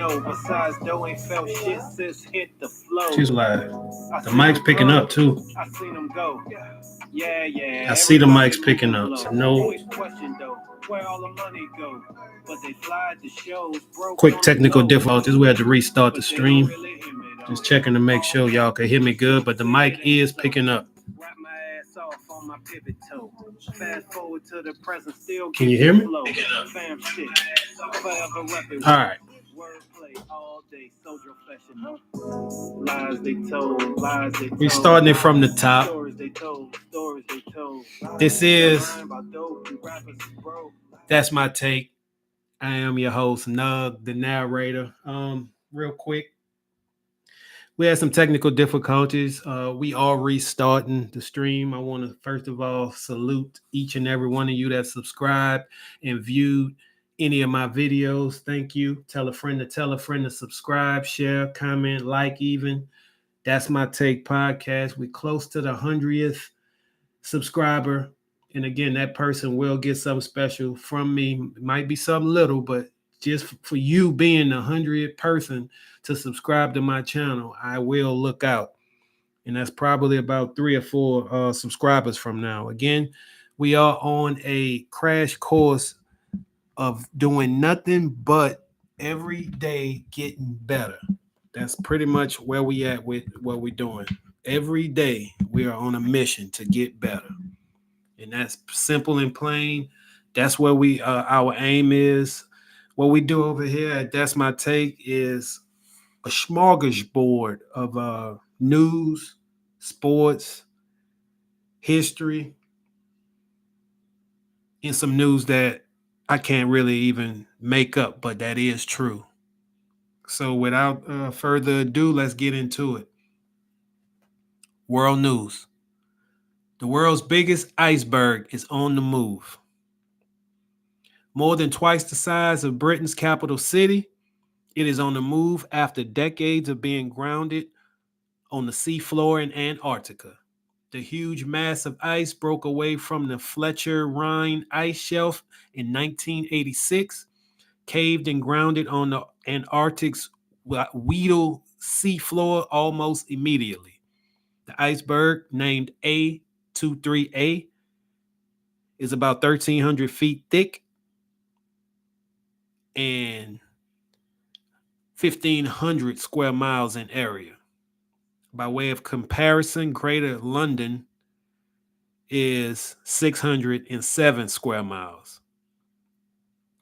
Besides, though ain't felt shit since hit the flow. She's live. The mic's picking up too. I seen them go. Yeah, yeah. I see the mic's picking up. So no. Question though, where all the money go? But they fly the shows. Quick technical difficulties. We had to restart the stream. Just checking to make sure y'all can hear me good, but the mic is picking up. Wrap my ass off on my pivot toe. Fast forward to the present, still can you hear me? Fam shit. Forever repping. All right. Wordplay all day, soldier fashion. Lies they told, lies they told. We're starting it from the top. Stories they told, stories they told. This is That's My Take. I am your host, Nug, the narrator. Real quick, we had some technical difficulties. We are restarting the stream. I want to first of all salute each and every one of you that subscribed and viewed any of my videos. Thank you. Tell a friend to subscribe, share, comment, like even. That's My Take podcast. We're close to the 100th subscriber. And again, that person will get something special from me. It might be something little, but just for you being the 100th person to subscribe to my channel, I will look out. And that's probably about 3 or 4 subscribers from now. Again, we are on a crash course of doing nothing but every day getting better. That's pretty much where we at with what we're doing. Every day we are on a mission to get better. And that's simple and plain. That's where our aim is. What we do over here at That's My Take is a smorgasbord of news, sports, history, and some news that I can't really even make up, but that is true. So without further ado, let's get into it. World news. The world's biggest iceberg is on the move. More than twice the size of Britain's capital city, it is on the move after decades of being grounded on the seafloor in Antarctica. The huge mass of ice broke away from the Fletcher Rhine ice shelf in 1986, caved and grounded on the Antarctic's Weddell seafloor almost immediately. The iceberg, named A23A, is about 1,300 feet thick and 1,500 square miles in area. By way of comparison, Greater London is 607 square miles.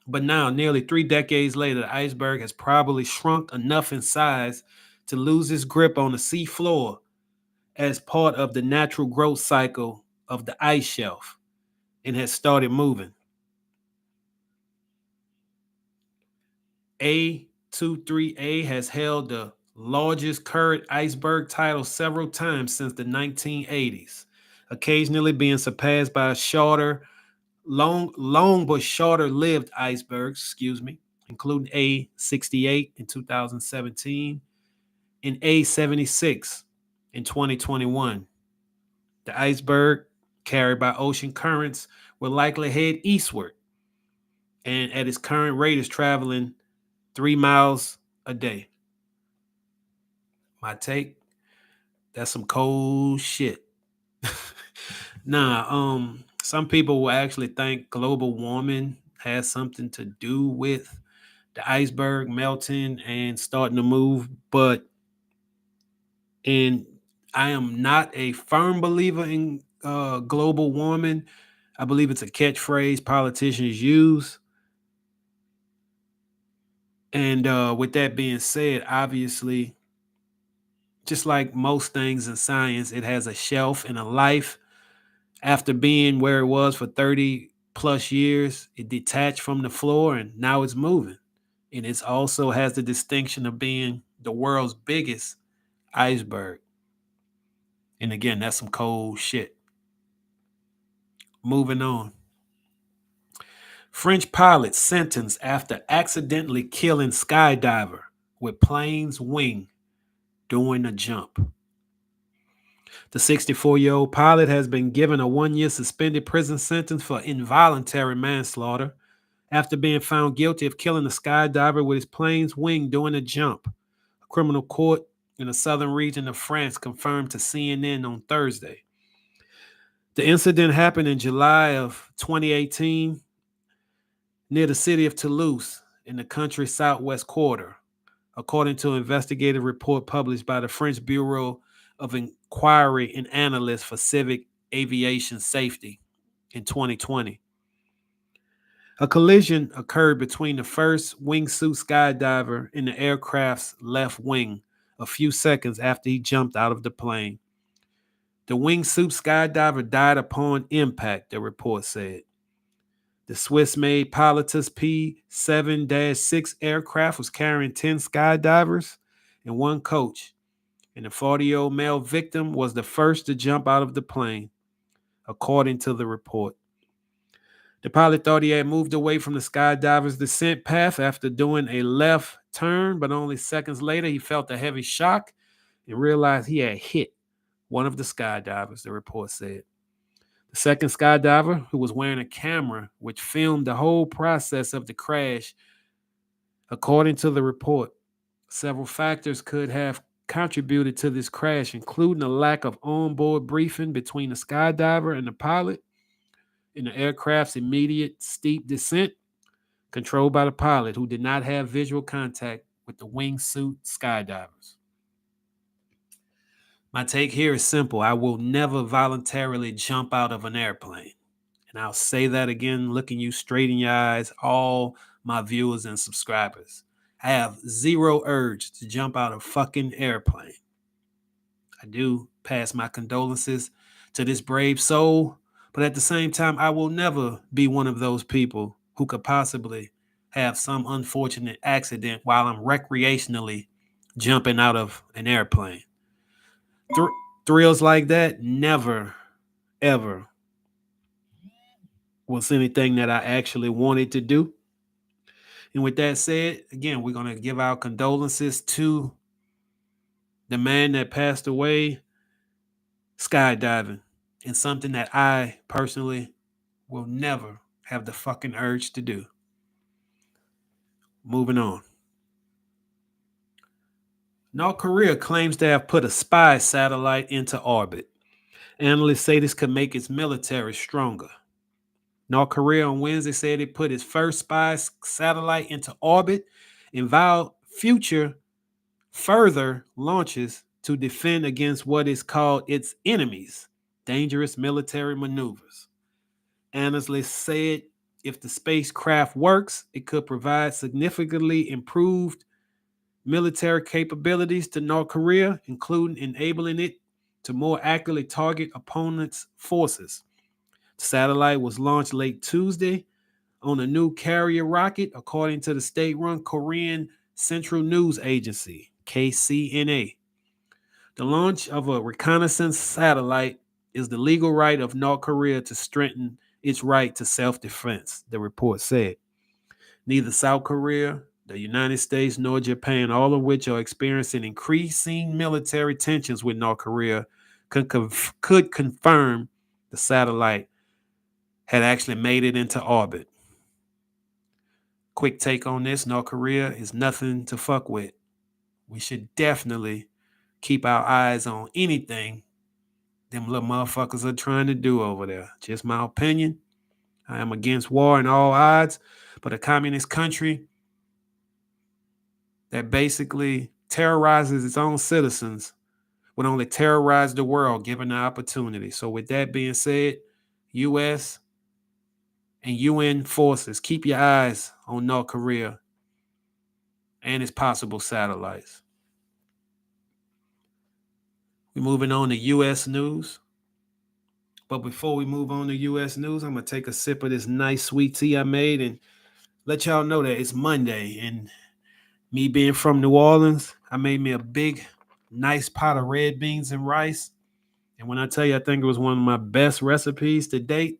But now, nearly 3 decades later, the iceberg has probably shrunk enough in size to lose its grip on the sea floor as part of the natural growth cycle of the ice shelf and has started moving. A23A has held the largest current iceberg title several times since the 1980s, occasionally being surpassed by long but shorter-lived icebergs, including A68 in 2017 and A76 in 2021. The iceberg, carried by ocean currents, will likely head eastward, and at its current rate is traveling 3 miles a day. My take, that's some cold shit. Some people will actually think global warming has something to do with the iceberg melting and starting to move, and I am not a firm believer in global warming. I believe it's a catchphrase politicians use. And with that being said, obviously, just like most things in science, it has a shelf and a life. After being where it was for 30 plus years, it detached from the floor and now it's moving. And it also has the distinction of being the world's biggest iceberg. And again, that's some cold shit. Moving on. French pilot sentenced after accidentally killing skydiver with plane's wing during a jump. The 64-year-old pilot has been given a 1-year suspended prison sentence for involuntary manslaughter after being found guilty of killing a skydiver with his plane's wing during a jump. A criminal court in the southern region of France confirmed to CNN on Thursday. The incident happened in July of 2018 near the city of Toulouse in the country's southwest quarter, according to an investigative report published by the French Bureau of Inquiry and Analysts for Civic Aviation Safety in 2020. A collision occurred between the first wingsuit skydiver and the aircraft's left wing a few seconds after he jumped out of the plane. The wingsuit skydiver died upon impact, the report said. The Swiss-made Pilatus P-7-6 aircraft was carrying 10 skydivers and one coach, and the 40-year-old male victim was the first to jump out of the plane, according to the report. The pilot thought he had moved away from the skydiver's descent path after doing a left turn, but only seconds later he felt a heavy shock and realized he had hit one of the skydivers, the report said. The second skydiver, who was wearing a camera which filmed the whole process of the crash, according to the report, several factors could have contributed to this crash, including a lack of onboard briefing between the skydiver and the pilot in the aircraft's immediate steep descent, controlled by the pilot, who did not have visual contact with the wingsuit skydivers. My take here is simple. I will never voluntarily jump out of an airplane. And I'll say that again, looking you straight in your eyes, all my viewers and subscribers. I have zero urge to jump out of a fucking airplane. I do pass my condolences to this brave soul, but at the same time, I will never be one of those people who could possibly have some unfortunate accident while I'm recreationally jumping out of an airplane. Thrills like that never, ever was anything that I actually wanted to do. And with that said, again, we're going to give our condolences to the man that passed away skydiving, and something that I personally will never have the fucking urge to do. Moving on. North Korea claims to have put a spy satellite into orbit. Analysts say this could make its military stronger. North Korea on Wednesday said it put its first spy satellite into orbit and vowed future further launches to defend against what is called its enemies' dangerous military maneuvers. Analysts said if the spacecraft works, it could provide significantly improved military capabilities to North Korea, including enabling it to more accurately target opponents' forces. The satellite was launched late Tuesday on a new carrier rocket, according to the state-run Korean Central News Agency, KCNA. The launch of a reconnaissance satellite is the legal right of North Korea to strengthen its right to self-defense, the report said. Neither South Korea, the United States, nor Japan, all of which are experiencing increasing military tensions with North Korea, could confirm the satellite had actually made it into orbit. Quick take on this: North Korea is nothing to fuck with. We should definitely keep our eyes on anything them little motherfuckers are trying to do over there. Just my opinion. I am against war and all odds, but a communist country that basically terrorizes its own citizens would only terrorize the world given the opportunity. So with that being said, U.S. and UN forces, keep your eyes on North Korea and its possible satellites. We're moving on to U.S. news. But before we move on to U.S. news, I'm going to take a sip of this nice sweet tea I made and let y'all know that it's Monday. And me being from New Orleans, I made me a big, nice pot of red beans and rice. And when I tell you I think it was one of my best recipes to date,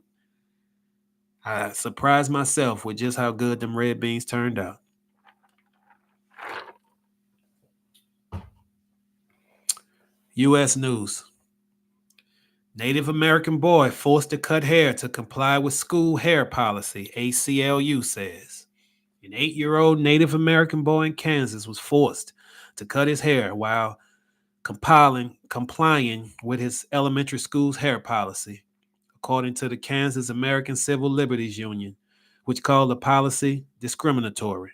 I surprised myself with just how good them red beans turned out. U.S. news. Native American boy forced to cut hair to comply with school hair policy, ACLU says. An 8-year-old Native American boy in Kansas was forced to cut his hair while complying with his elementary school's hair policy, according to the Kansas American Civil Liberties Union, which called the policy discriminatory.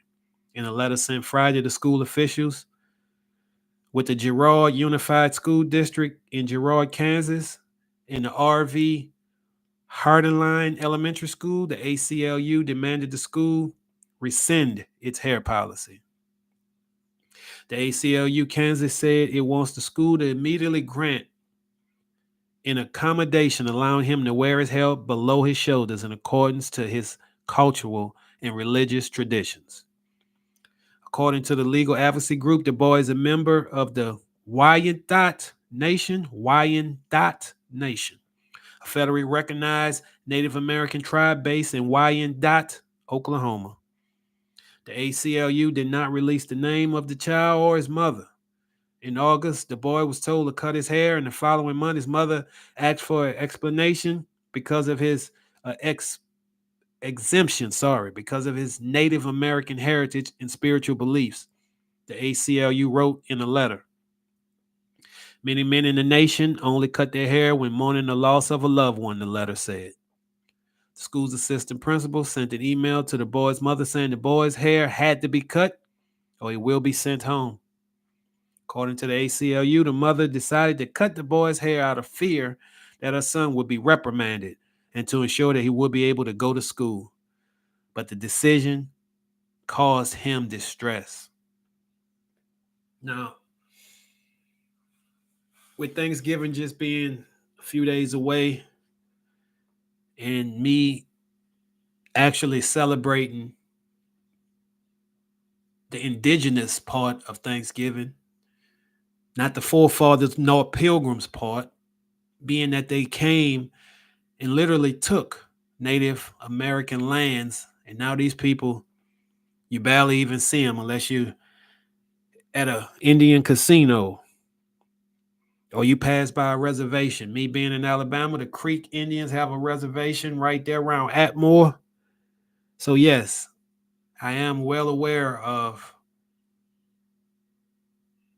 In a letter sent Friday to school officials with the Girard Unified School District in Girard, Kansas, in the RV Hardline Elementary School, the ACLU demanded the school rescind its hair policy. The ACLU Kansas said it wants the school to immediately grant an accommodation allowing him to wear his hair below his shoulders in accordance to his cultural and religious traditions. According to the legal advocacy group, the boy is a member of the Wyandot Nation, a federally recognized Native American tribe based in Wyandot, Oklahoma. The ACLU did not release the name of the child or his mother. In August, the boy was told to cut his hair, and the following month, his mother asked for an explanation because of his exemption, because of his Native American heritage and spiritual beliefs. The ACLU wrote in a letter. Many men in the nation only cut their hair when mourning the loss of a loved one, the letter said. The school's assistant principal sent an email to the boy's mother saying the boy's hair had to be cut or he will be sent home. According to the ACLU, the mother decided to cut the boy's hair out of fear that her son would be reprimanded and to ensure that he would be able to go to school. But the decision caused him distress. Now, with Thanksgiving just being a few days away and me actually celebrating the indigenous part of Thanksgiving, not the forefathers nor pilgrims part, being that they came and literally took Native American lands, and now these people, you barely even see them unless you at a Indian casino or you pass by a reservation. Me being in Alabama, the Creek Indians have a reservation right there around Atmore. So yes, I am well aware of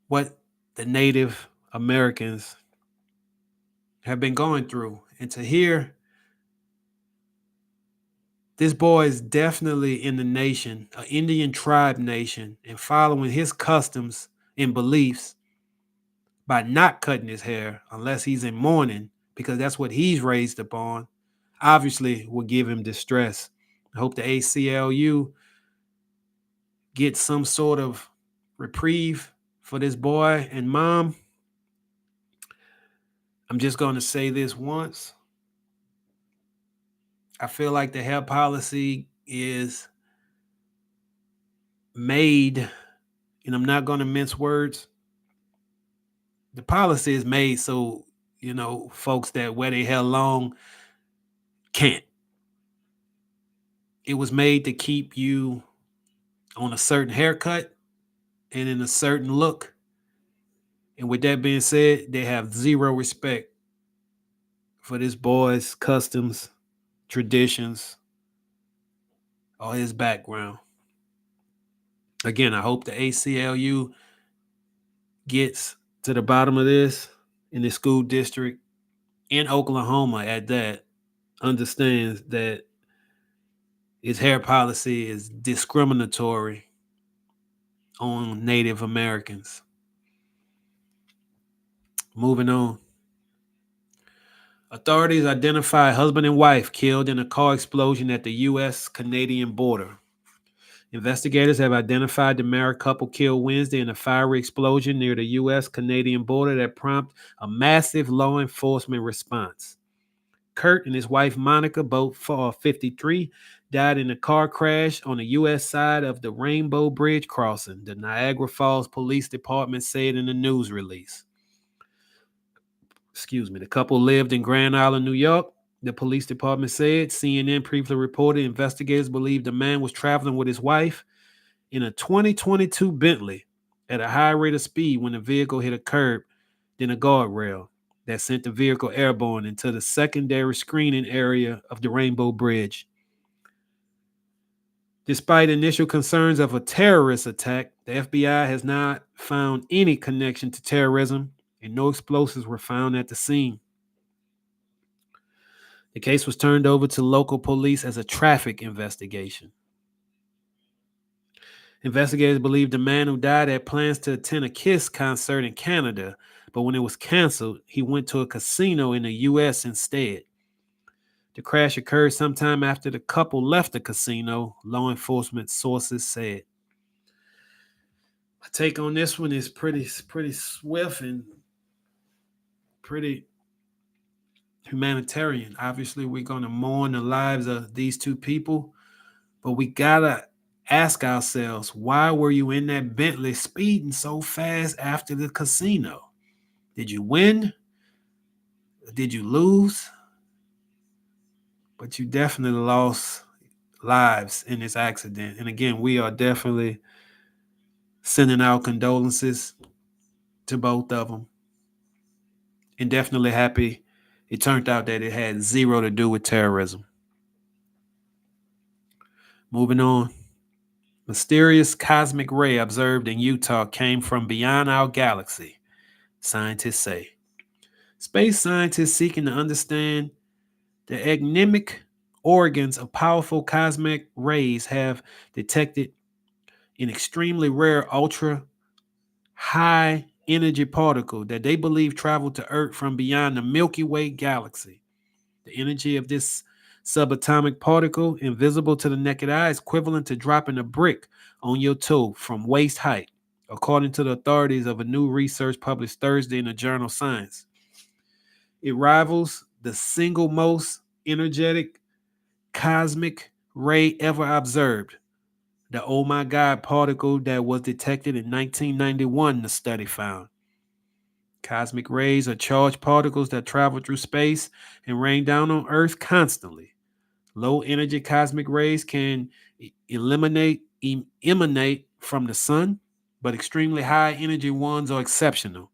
what the Native Americans have been going through. And to hear this boy is definitely in the nation, an Indian tribe nation, and following his customs and beliefs by not cutting his hair unless he's in mourning, because that's what he's raised upon, obviously will give him distress. I hope the ACLU gets some sort of reprieve for this boy and mom. I'm just going to say this once. I feel like the hair policy is made, and I'm not going to mince words. The policy is made so, folks that wear their hair long can't. It was made to keep you on a certain haircut and in a certain look. And with that being said, they have zero respect for this boy's customs, traditions, or his background. Again, I hope the ACLU gets to the bottom of this in the school district in Oklahoma at that, understands that his hair policy is discriminatory on Native Americans. Moving on. Authorities identify husband and wife killed in a car explosion at the U.S.-Canadian border. Investigators have identified the married couple killed Wednesday in a fiery explosion near the U.S.-Canadian border that prompted a massive law enforcement response. Kurt and his wife Monica, both 53, died in a car crash on the U.S. side of the Rainbow Bridge crossing, the Niagara Falls Police Department said in a news release. The couple lived in Grand Island, New York. The police department said. CNN previously reported investigators believe the man was traveling with his wife in a 2022 Bentley at a high rate of speed when the vehicle hit a curb, then a guardrail. that sent the vehicle airborne into the secondary screening area of the Rainbow Bridge. Despite initial concerns of a terrorist attack, the FBI has not found any connection to terrorism, and no explosives were found at the scene. The case was turned over to local police as a traffic investigation. Investigators believe the man who died had plans to attend a Kiss concert in Canada, but when it was canceled, he went to a casino in the U.S. instead. The crash occurred sometime after the couple left the casino, law enforcement sources said. My take on this one is pretty swift and pretty humanitarian. Obviously, we're going to mourn the lives of these two people, but we gotta ask ourselves, why were you in that Bentley speeding so fast after the casino? Did you win? Did you lose? But you definitely lost lives in this accident. And again, we are definitely sending our condolences to both of them. And definitely happy it turned out that it had zero to do with terrorism. Moving on. Mysterious cosmic ray observed in Utah came from beyond our galaxy, scientists say. Space scientists seeking to understand the enigmatic origins of powerful cosmic rays have detected an extremely rare ultra high energy particle that they believe traveled to Earth from beyond the Milky Way galaxy. The energy of this subatomic particle, invisible to the naked eye, is equivalent to dropping a brick on your toe from waist height, according to the authorities of a new research published Thursday in the journal Science. It rivals the single most energetic cosmic ray ever observed, the oh my God particle that was detected in 1991, the study found. Cosmic rays are charged particles that travel through space and rain down on Earth constantly. Low energy cosmic rays can emanate from the sun, but extremely high energy ones are exceptional.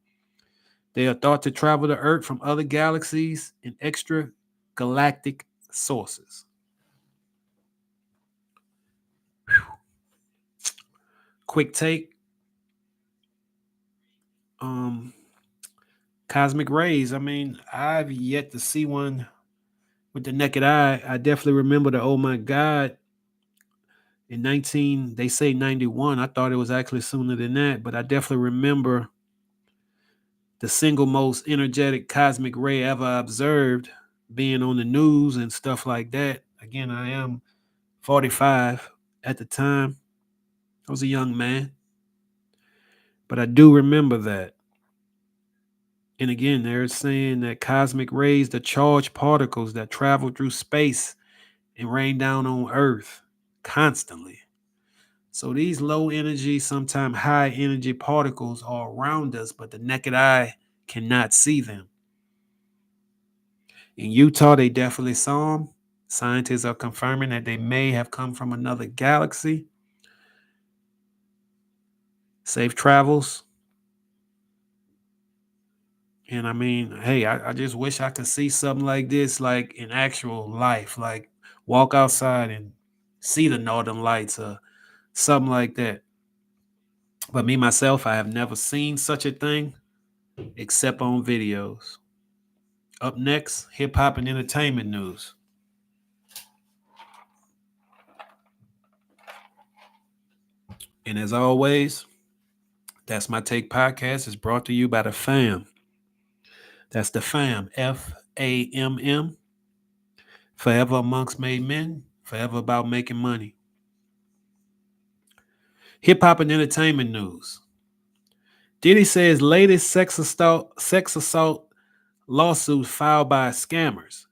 They are thought to travel to Earth from other galaxies and extragalactic sources. Quick take. Cosmic rays. I mean, I've yet to see one with the naked eye. I definitely remember the oh my God in they say 91. I thought it was actually sooner than that, but I definitely remember the single most energetic cosmic ray ever observed being on the news and stuff like that. Again, I am 45 at the time. I was a young man, but I do remember that. And again, they're saying that cosmic rays, the charged particles that travel through space and rain down on Earth constantly. So these low energy, sometimes high energy particles are around us, but the naked eye cannot see them. In Utah, they definitely saw them. Scientists are confirming that they may have come from another galaxy. Safe travels. And I mean, hey, I just wish I could see something like this, like in actual life, like walk outside and see the northern lights or something like that. But me, myself, I have never seen such a thing except on videos. Up next, hip hop and entertainment news. And as always, That's My Take podcast is brought to you by the fam. That's the fam, FAMM. Forever amongst made men, forever about making money. Hip hop and entertainment news. Diddy says latest sex assault lawsuit filed by scammers.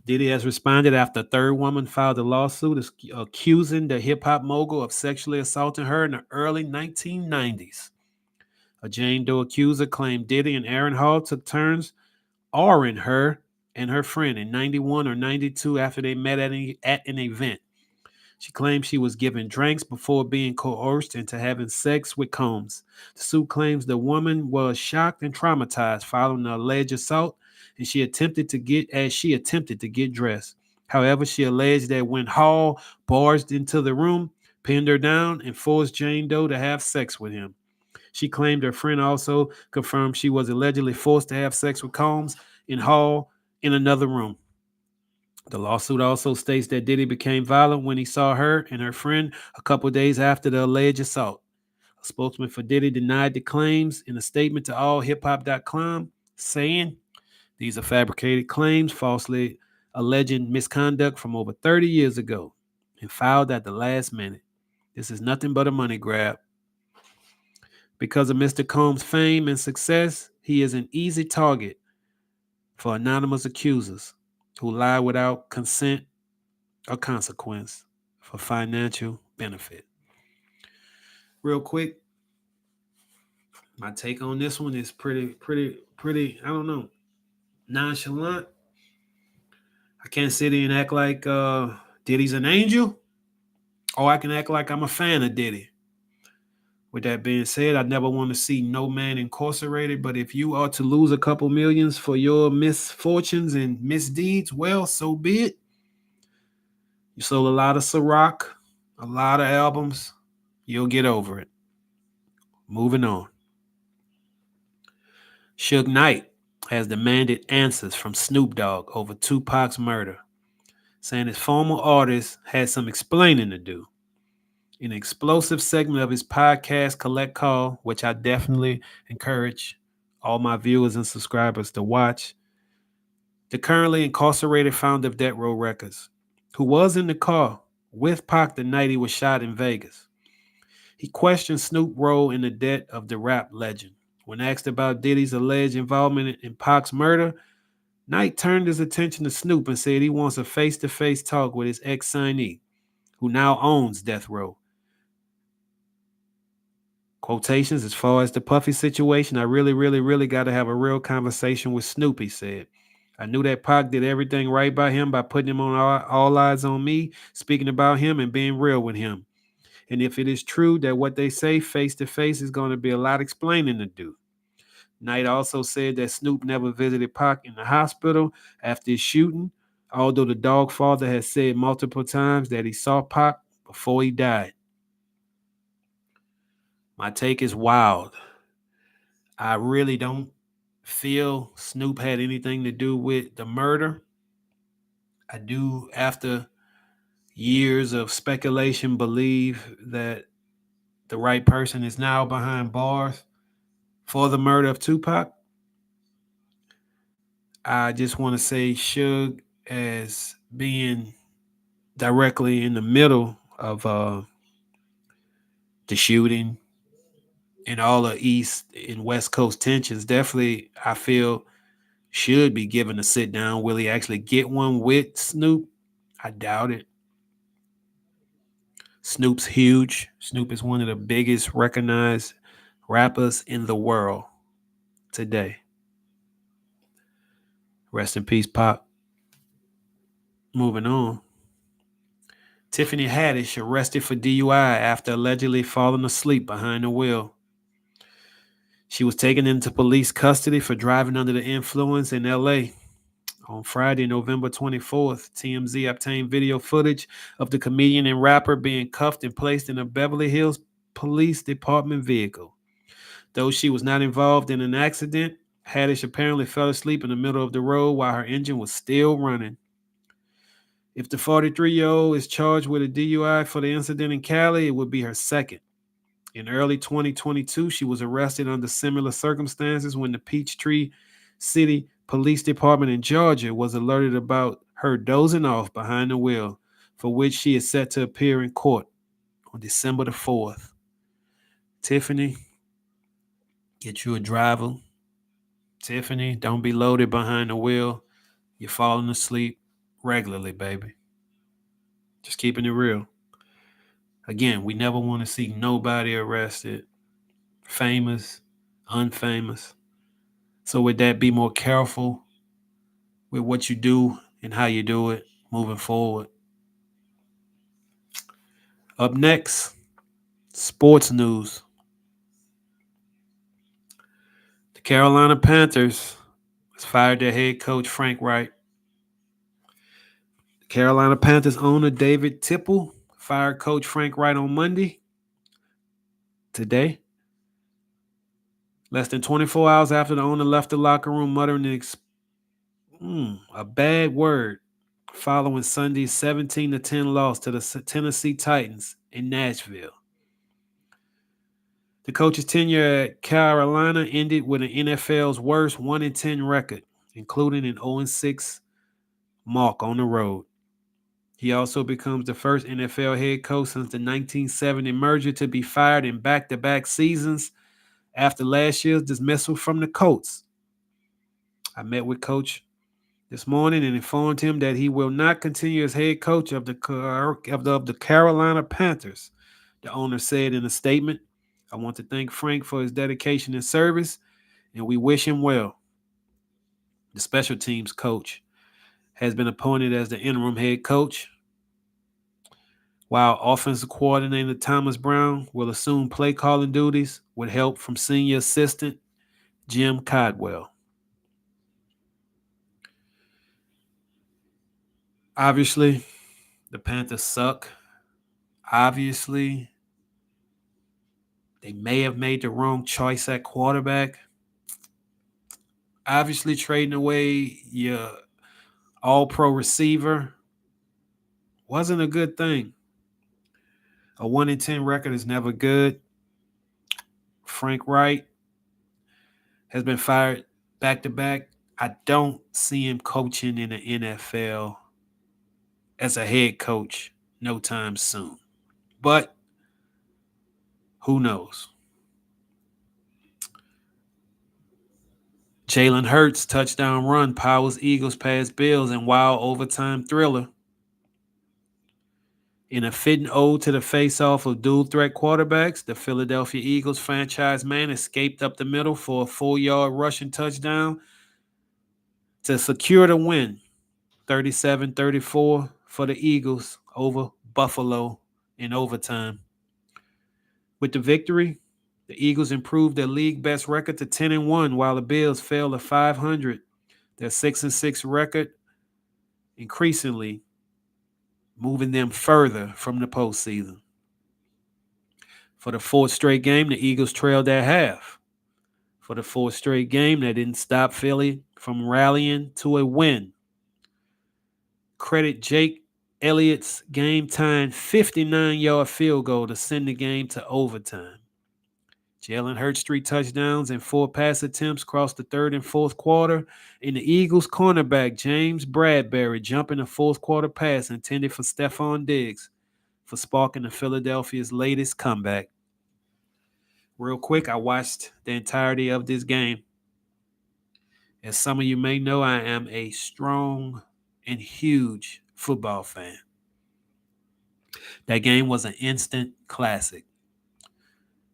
Diddy has responded after a third woman filed a lawsuit accusing the hip hop mogul of sexually assaulting her in the early 1990s. A Jane Doe accuser claimed Diddy and Aaron Hall took turns awing her and her friend in 91 or 92 after they met at an event. She claimed she was given drinks before being coerced into having sex with Combs. The suit claims the woman was shocked and traumatized following the alleged assault, and she attempted to get dressed. However, she alleged that when Hall barged into the room, pinned her down, and forced Jane Doe to have sex with him. She claimed her friend also confirmed she was allegedly forced to have sex with Combs and Hall in another room. The lawsuit also states that Diddy became violent when he saw her and her friend a couple days after the alleged assault. A spokesman for Diddy denied the claims in a statement to allhiphop.com, saying these are fabricated claims, falsely alleging misconduct from over 30 years ago, and filed at the last minute. This is nothing but a money grab. Because of Mr. Combs' fame and success, he is an easy target for anonymous accusers who lie without consent or consequence for financial benefit. Real quick, my take on this one is pretty, I don't know, nonchalant. I can't sit here and act like Diddy's an angel, or I can act like I'm a fan of Diddy. With that being said, I never want to see no man incarcerated, but if you are to lose a couple millions for your misfortunes and misdeeds, well, so be it. You sold a lot of Ciroc, a lot of albums. You'll get over it. Moving on. Suge Knight has demanded answers from Snoop Dogg over Tupac's murder, saying his former artist had some explaining to do. In an explosive segment of his podcast, Collect Call, which I definitely encourage all my viewers and subscribers to watch, the currently incarcerated founder of Death Row Records, who was in the car with Pac the night he was shot in Vegas, he questioned Snoop's role in the death of the rap legend. When asked about Diddy's alleged involvement in Pac's murder, Knight turned his attention to Snoop and said he wants a face-to-face talk with his ex-signee, who now owns Death Row. Quotations, as far as the Puffy situation, I really got to have a real conversation with Snoop, he said. I knew that Pac did everything right by him by putting him on all eyes on me, speaking about him and being real with him. And if it is true that what they say face to face is going to be a lot explaining to do. Knight also said that Snoop never visited Pac in the hospital after his shooting, although the dog father has said multiple times that he saw Pac before he died. My take is wild. I really don't feel Snoop had anything to do with the murder. I do, after years of speculation, believe that the right person is now behind bars for the murder of Tupac. I just want to say Suge as being directly in the middle of the shooting and all the East and West Coast tensions. Definitely, I feel should be given a sit down. Will he actually get one with Snoop? I doubt it. Snoop's huge. Snoop is one of the biggest recognized rappers in the world today. Rest in peace, Pop. Moving on. Tiffany Haddish arrested for DUI after allegedly falling asleep behind the wheel. She was taken into police custody for driving under the influence in LA. On Friday, November 24th, TMZ obtained video footage of the comedian and rapper being cuffed and placed in a Beverly Hills Police Department vehicle. Though she was not involved in an accident, Haddish apparently fell asleep in the middle of the road while her engine was still running. If the 43-year-old is charged with a DUI for the incident in Cali, it would be her second. In early 2022, she was arrested under similar circumstances when the Peachtree City Police Department in Georgia was alerted about her dozing off behind the wheel, for which she is set to appear in court on December the 4th. Tiffany, get you a driver. Tiffany, don't be loaded behind the wheel. You're falling asleep regularly, baby. Just keeping it real. Again, we never want to see nobody arrested, famous, unfamous. So with that, be more careful with what you do and how you do it moving forward. Up next, sports news. The Carolina Panthers has fired their head coach Frank Wright. The Carolina Panthers owner David Tipple fired coach Frank Wright on Monday, today, less than 24 hours after the owner left the locker room muttering a bad word following Sunday's 17-10 loss to the Tennessee Titans in Nashville. The coach's tenure at Carolina ended with an NFL's worst 1-10 record, including an 0-6 mark on the road. He also becomes the first NFL head coach since the 1970 merger to be fired in back-to-back seasons after last year's dismissal from the Colts. I met with Coach this morning and informed him that he will not continue as head coach of the Carolina Panthers. The owner said in a statement, "I want to thank Frank for his dedication and service, and we wish him well." The special teams coach has been appointed as the interim head coach, while offensive coordinator Thomas Brown will assume play calling duties with help from senior assistant Jim Codwell. Obviously, the Panthers suck. Obviously, they may have made the wrong choice at quarterback. Obviously, trading away your all-pro receiver wasn't a good thing. A 1-10 record is never good. Frank Wright has been fired back-to-back. I don't see him coaching in the NFL as a head coach no time soon. But who knows? Jalen Hurts' touchdown run powers Eagles past Bills in wild overtime thriller. In a fitting ode to the face-off of dual-threat quarterbacks, the Philadelphia Eagles franchise man escaped up the middle for a 4-yard rushing touchdown to secure the win, 37-34 for the Eagles over Buffalo in overtime. With the victory, the Eagles improved their league-best record to 10-1, while the Bills fell to 500. Their 6-6 record increasingly moving them further from the postseason. For the fourth straight game, the Eagles trailed at half. For the fourth straight game, that didn't stop Philly from rallying to a win. Credit Jake Elliott's game-time 59-yard field goal to send the game to overtime. Jalen Hurts 3 touchdowns and 4 pass attempts crossed the third and fourth quarter, and the Eagles cornerback James Bradbury jumping a fourth quarter pass intended for Stephon Diggs for sparking the Philadelphia's latest comeback. Real quick, I watched the entirety of this game. As some of you may know, I am a strong and huge football fan. That game was an instant classic.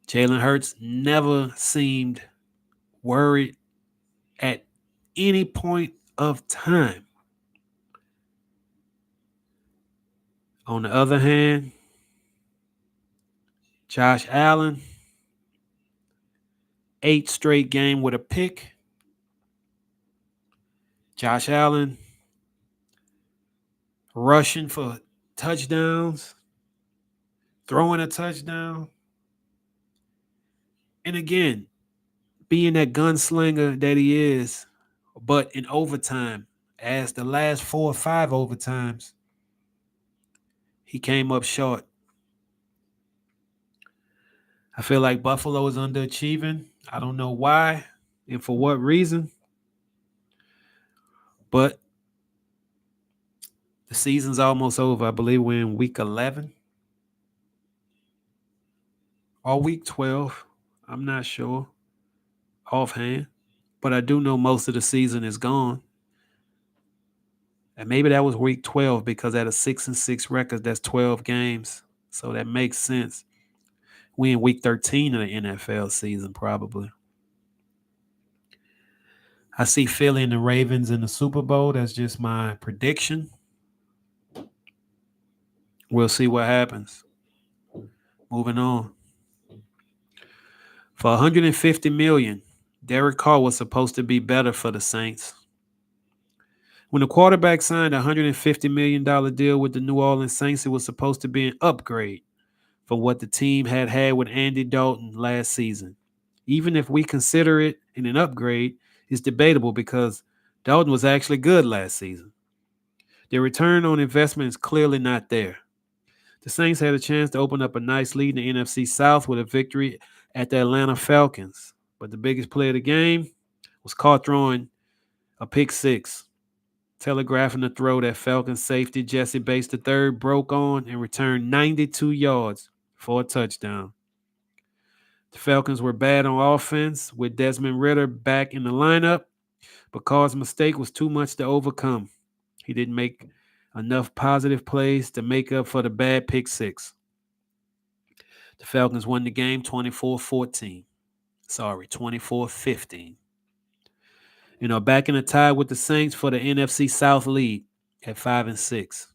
Jalen Hurts never seemed worried at any point of time. On the other hand, Josh Allen, 8 straight game with a pick. Josh Allen rushing for touchdowns, throwing a touchdown. And again, being that gunslinger that he is, but in overtime, as the last 4 or 5 overtimes, he came up short. I feel like Buffalo is underachieving. I don't know why and for what reason, but the season's almost over. I believe we're in week 11 or week 12. I'm not sure offhand, but I do know most of the season is gone. And maybe that was week 12 because at a 6-6 record, that's 12 games. So that makes sense. We in week 13 of the NFL season, probably. I see Philly and the Ravens in the Super Bowl. That's just my prediction. We'll see what happens. Moving on. For 150 million, Derek Carr was supposed to be better for the Saints. When the quarterback signed a $150 million deal with the New Orleans Saints, it was supposed to be an upgrade from what the team had with Andy Dalton last season. Even if we consider it an upgrade, it's debatable because Dalton was actually good last season. The return on investment is clearly not there. The Saints had a chance to open up a nice lead in the NFC South with a victory at the Atlanta Falcons. But the biggest play of the game was caught throwing a pick six, telegraphing the throw that Falcons safety Jesse Bates III broke on and returned 92 yards for a touchdown. The Falcons were bad on offense with Desmond Ridder back in the lineup, but Carr's mistake was too much to overcome. He didn't make enough positive plays to make up for the bad pick six. The Falcons won the game 24-14. 24-15. Back in the tie with the Saints for the NFC South lead at 5-6.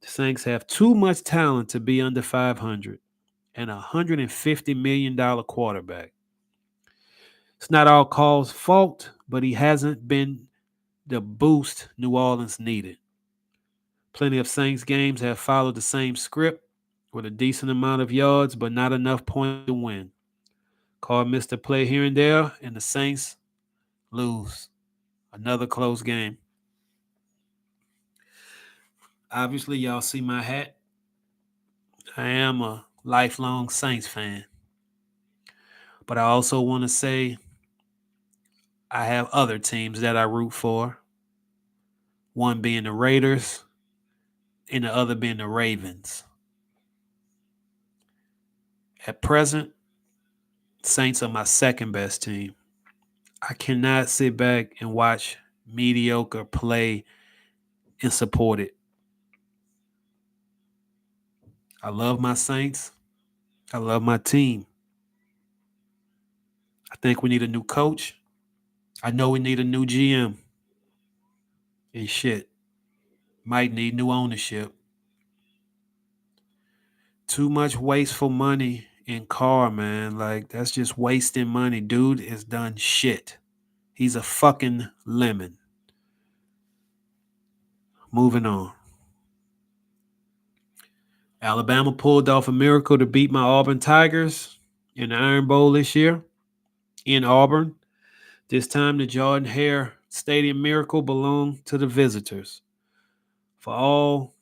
The Saints have too much talent to be under 500 and a $150 million quarterback. It's not all Carr's fault, but he hasn't been the boost New Orleans needed. Plenty of Saints games have followed the same script with a decent amount of yards, but not enough points to win. Carr missed a play here and there, and the Saints lose. Another close game. Obviously, y'all see my hat. I am a lifelong Saints fan. But I also want to say I have other teams that I root for. One being the Raiders and the other being the Ravens. At present, Saints are my second best team. I cannot sit back and watch mediocre play and support it. I love my Saints. I love my team. I think we need a new coach. I know we need a new GM. And shit, might need new ownership. Too much wasteful money in Carr, man. Like, that's just wasting money. Dude has done shit. He's a fucking lemon. Moving on. Alabama pulled off a miracle to beat my Auburn Tigers in the Iron Bowl this year in Auburn. This time, the Jordan Hare Stadium miracle belonged to the visitors. For all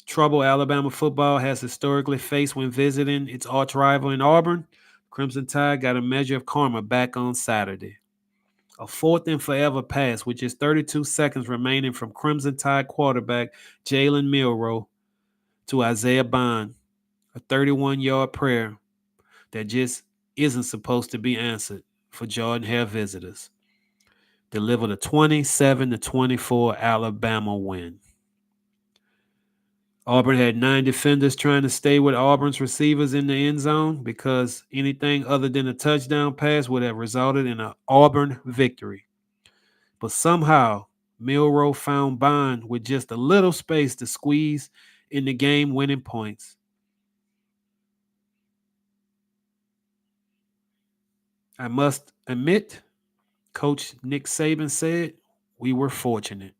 trouble Alabama football has historically faced when visiting its arch rival in Auburn, Crimson Tide got a measure of karma back on Saturday. A fourth and forever pass with just 32 seconds remaining from Crimson Tide quarterback Jalen Milroe to Isaiah Bond, a 31-yard prayer that just isn't supposed to be answered for Jordan Hare visitors. Delivered a 27-24 Alabama win. Auburn had 9 defenders trying to stay with Auburn's receivers in the end zone because anything other than a touchdown pass would have resulted in an Auburn victory. But somehow, Milroe found Bond with just a little space to squeeze in the game-winning points. I must admit, Coach Nick Saban said, we were fortunate.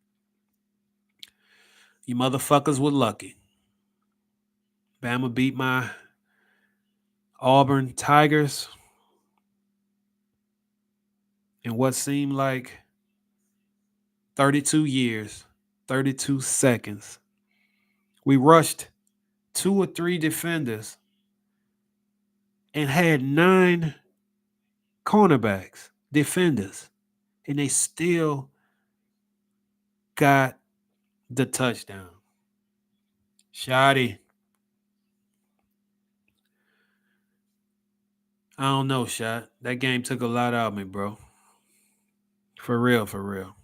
You motherfuckers were lucky. Bama beat my Auburn Tigers in what seemed like 32 years, 32 seconds. We rushed 2 or 3 defenders and had 9 cornerbacks, defenders, and they still got the touchdown. Shotty. I don't know, Shot. That game took a lot out of me, bro. For real, for real.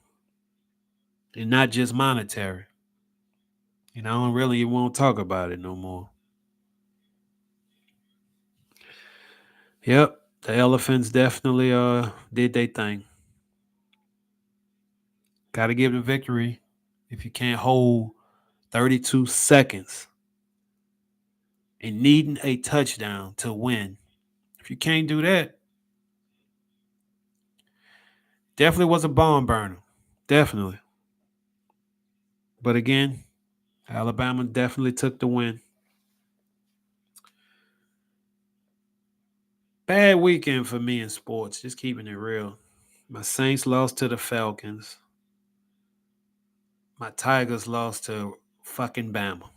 And not just monetary. I don't really want to talk about it no more. Yep, the Elephants definitely did their thing. Got to give them victory if you can't hold 32 seconds and needing a touchdown to win. If you can't do that, definitely was a barn burner. Definitely. But again, Alabama definitely took the win. Bad weekend for me in sports, just keeping it real. My Saints lost to the Falcons. My Tigers lost to fucking Bama.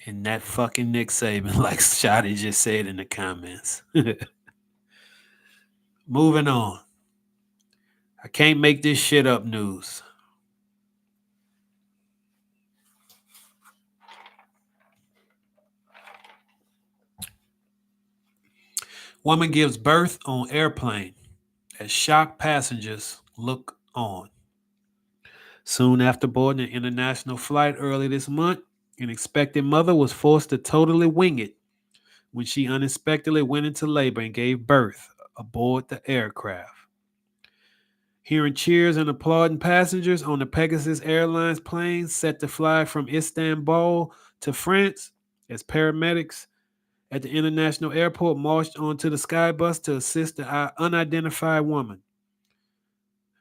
And that fucking Nick Saban, like Shotty just said in the comments. Moving on. I can't make this shit up news. Woman gives birth on airplane as shocked passengers look on. Soon after boarding an international flight early this month, an expectant mother was forced to totally wing it when she unexpectedly went into labor and gave birth aboard the aircraft. Hearing cheers and applauding passengers on the Pegasus Airlines plane set to fly from Istanbul to France as paramedics at the international airport marched onto the skybus to assist the unidentified woman,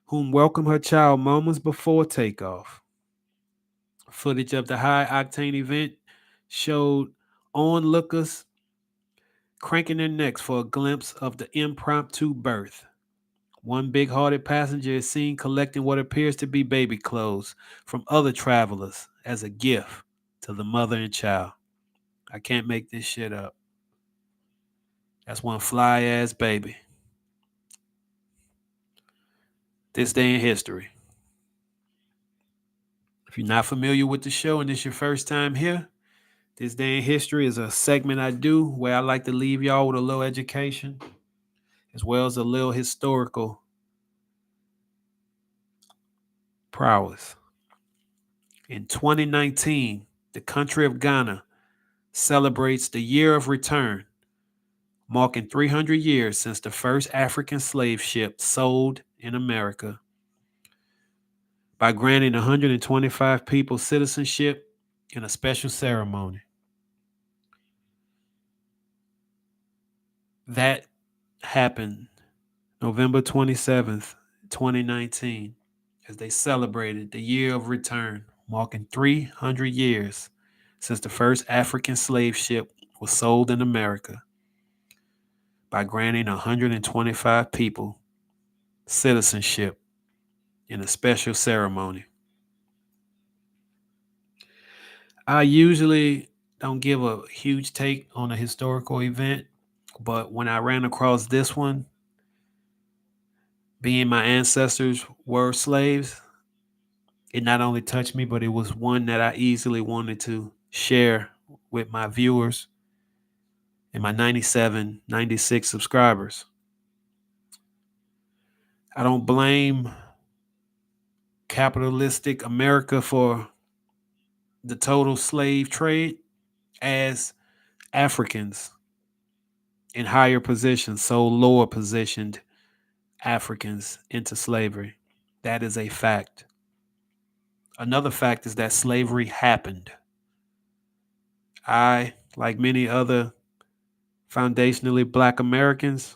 whom welcomed her child moments before takeoff. Footage of the high-octane event showed onlookers cranking their necks for a glimpse of the impromptu birth. One big-hearted passenger is seen collecting what appears to be baby clothes from other travelers as a gift to the mother and child. I can't make this shit up. That's one fly-ass baby. This day in history. If you're not familiar with the show and it's your first time here, This Day in History is a segment I do where I like to leave y'all with a little education as well as a little historical prowess. In 2019, the country of Ghana celebrates the Year of Return, marking 300 years since the first African slave ship sold in America, by granting 125 people citizenship in a special ceremony. That happened November 27th, 2019, as they celebrated the Year of Return, marking 300 years since the first African slave ship was sold in America, by granting 125 people citizenship in a special ceremony. I usually don't give a huge take on a historical event, but when I ran across this one, being my ancestors were slaves, it not only touched me, but it was one that I easily wanted to share with my viewers and my 97, 96 subscribers. I don't blame capitalistic America for the total slave trade, as Africans in higher positions sold lower positioned Africans into slavery. That is a fact. Another fact is that slavery happened. I, like many other foundationally black Americans,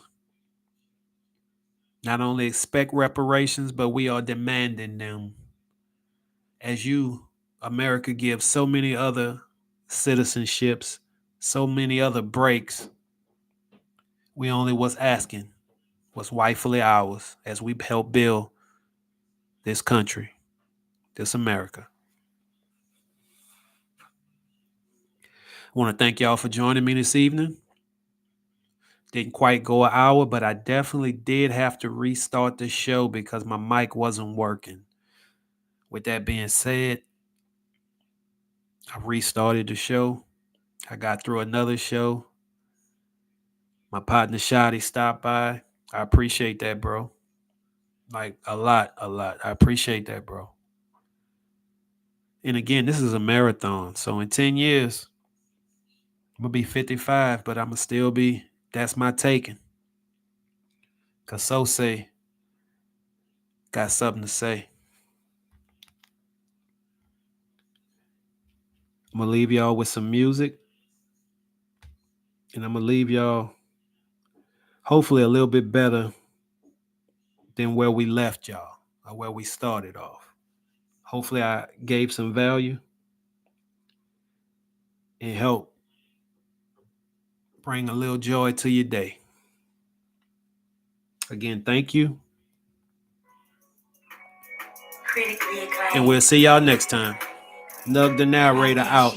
not only expect reparations, but we are demanding them. As you, America, gives so many other citizenships, so many other breaks, we only was asking what's rightfully ours as we help build this country, this America. I want to thank y'all for joining me this evening. Didn't quite go an hour, but I definitely did have to restart the show because my mic wasn't working. With that being said, I restarted the show. I got through another show. My partner Shotty stopped by. I appreciate that, bro. Like a lot, a lot. I appreciate that, bro. And again, this is a marathon. So in 10 years, I'm going to be 55, but I'm going to still be, that's my taking. Because so say, got something to say. I'm going to leave y'all with some music. And I'm going to leave y'all hopefully a little bit better than where we left y'all or where we started off. Hopefully I gave some value and help bring a little joy to your day. Again, thank you. And we'll see y'all next time. Nug the Narrator out.